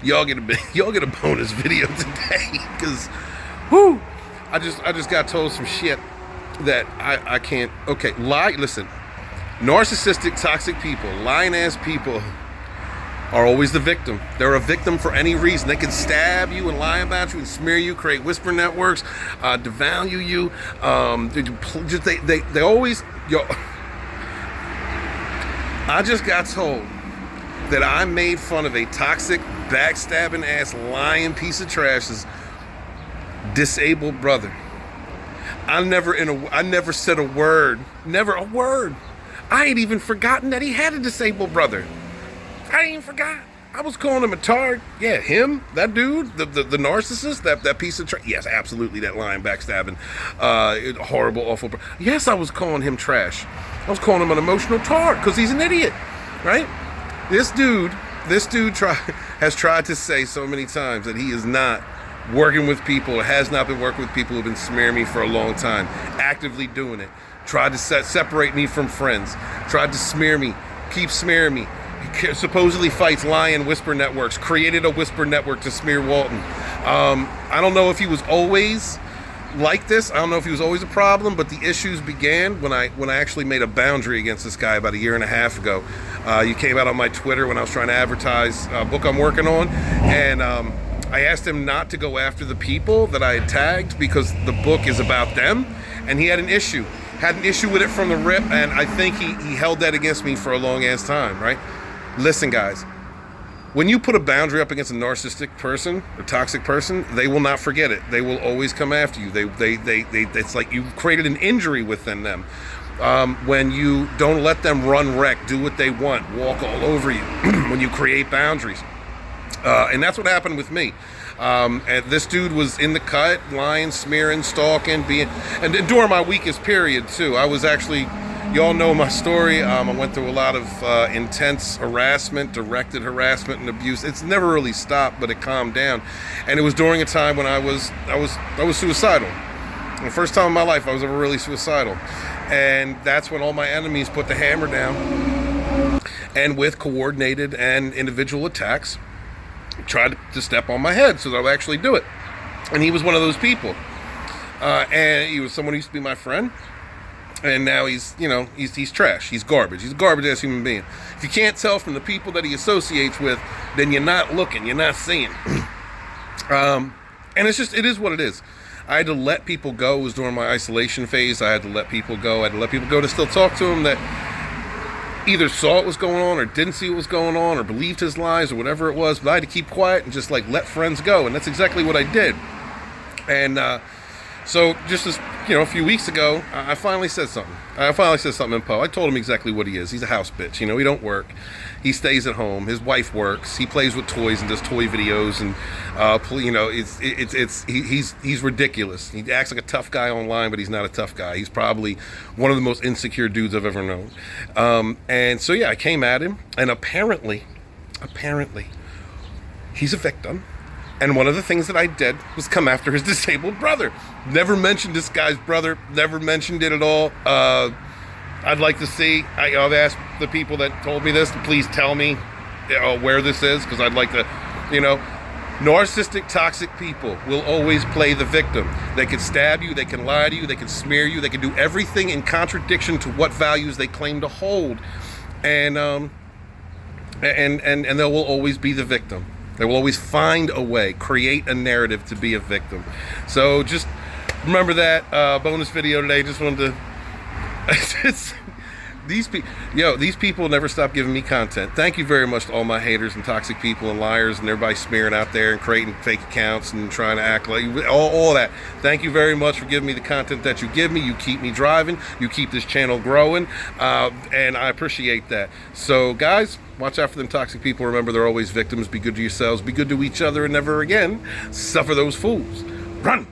y'all get a bonus video today because, whoo, I just got told some shit that I can't. Okay, listen, narcissistic, toxic people, lying ass people are always the victim. They're a victim for any reason. They can stab you and lie about you and smear you, create whisper networks, devalue you. They always. I just got told that I made fun of a toxic, backstabbing ass, lying piece of trash's disabled brother. I never said a word. Never a word. I ain't even forgotten that he had a disabled brother. I ain't even forgot. I was calling him a tard. Yeah, him, that dude, the narcissist, that piece of trash. Yes, absolutely, that lying, backstabbing, horrible, awful. Yes, I was calling him trash. I was calling him an emotional tard because he's an idiot, right? This dude has tried to say so many times that he is not working with people, or has not been working with people who've been smearing me for a long time, actively doing it. Tried to separate me from friends. Tried to smear me, keep smearing me. He supposedly fights lying whisper networks. Created a whisper network to smear Walton. I don't know if he was always like this. I don't know if he was always a problem, but the issues began when I actually made a boundary against this guy about a year and a half ago. You came out on my Twitter when I was trying to advertise a book I'm working on, and I asked him not to go after the people that I had tagged because the book is about them, and he had an issue with it from the rip, and I think he held that against me for a long ass time, right? Listen, guys, when you put a boundary up against a narcissistic person or toxic person, they will not forget it. They will always come after you. It's like you've created an injury within them. When you don't let them run wreck, do what they want, walk all over you, when you create boundaries. And that's what happened with me. And this dude was in the cut, lying, smearing, stalking, and during my weakest period too. I was actually, y'all know my story. I went through a lot of intense harassment, directed harassment and abuse. It's never really stopped, but it calmed down. And it was during a time when I was suicidal. The first time in my life I was ever really suicidal. And that's when all my enemies put the hammer down, and with coordinated and individual attacks, tried to step on my head so that I would actually do it. And he was one of those people. And he was someone who used to be my friend. And now he's trash. He's garbage. He's a garbage-ass human being. If you can't tell from the people that he associates with, then you're not looking. You're not seeing. And it is what it is. I had to let people go. It was during my isolation phase. I had to let people go. I had to let people go to still talk to him that either saw what was going on or didn't see what was going on or believed his lies or whatever it was. But I had to keep quiet and just let friends go. And that's exactly what I did. And so just a few weeks ago, I finally said something. In Poe. I told him exactly what he is. He's a house bitch. He don't work. He stays at home. His wife works. He plays with toys and does toy videos. And he's ridiculous. He acts like a tough guy online, but he's not a tough guy. He's probably one of the most insecure dudes I've ever known. And so I came at him, and apparently, he's a victim. And one of the things that I did was come after his disabled brother. Never mentioned this guy's brother. Never mentioned it at all. I'd like to see. I've asked the people that told me this to please tell me where this is, because I'd like to, narcissistic, toxic people will always play the victim. They can stab you. They can lie to you. They can smear you. They can do everything in contradiction to what values they claim to hold. And they will always be the victim. They will always find a way, create a narrative to be a victim. So just remember that bonus video today. Just wanted to. These people never stop giving me content. Thank you very much to all my haters and toxic people and liars and everybody smearing out there and creating fake accounts and trying to act like all that. Thank you very much for giving me the content that you give me. You keep me driving. You keep this channel growing, and I appreciate that. So, guys, watch out for them toxic people. Remember, they're always victims. Be good to yourselves. Be good to each other, and never again suffer those fools. Run!